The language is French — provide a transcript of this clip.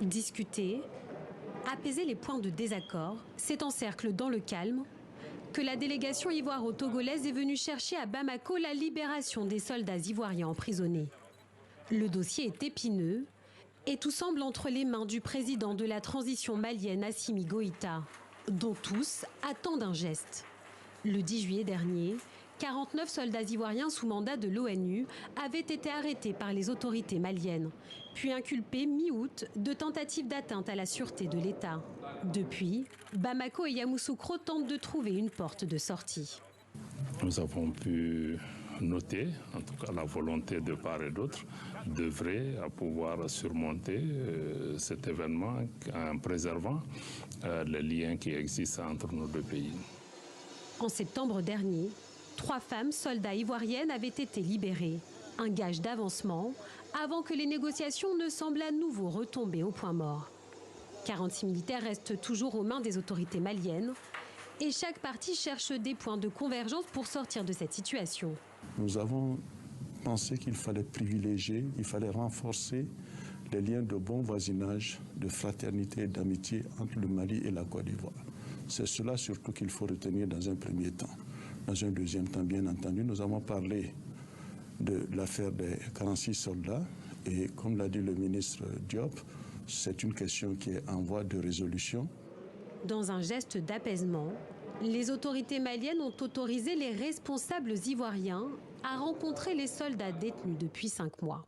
Discuter, apaiser les points de désaccord, c'est en cercle dans le calme que la délégation ivoiro-togolaise est venue chercher à Bamako la libération des soldats ivoiriens emprisonnés. Le dossier est épineux et tout semble entre les mains du président de la transition malienne Assimi Goïta, dont tous attendent un geste. Le 10 juillet dernier, 49 soldats ivoiriens sous mandat de l'ONU avaient été arrêtés par les autorités maliennes, puis inculpés mi-août de tentatives d'atteinte à la sûreté de l'État. Depuis, Bamako et Yamoussoukro tentent de trouver une porte de sortie. Nous avons pu noter, en tout cas la volonté de part et d'autre, d'œuvrer à pouvoir surmonter cet événement en préservant les liens qui existent entre nos deux pays. En septembre dernier, 3 femmes soldats ivoiriennes avaient été libérées. Un gage d'avancement avant que les négociations ne semblent à nouveau retomber au point mort. 46 militaires restent toujours aux mains des autorités maliennes et chaque partie cherche des points de convergence pour sortir de cette situation. Nous avons pensé qu'il fallait privilégier, il fallait renforcer les liens de bon voisinage, de fraternité et d'amitié entre le Mali et la Côte d'Ivoire. C'est cela surtout qu'il faut retenir dans un premier temps. Dans un deuxième temps, bien entendu, nous avons parlé de l'affaire des 46 soldats et comme l'a dit le ministre Diop, c'est une question qui est en voie de résolution. Dans un geste d'apaisement, les autorités maliennes ont autorisé les responsables ivoiriens à rencontrer les soldats détenus depuis 5 mois.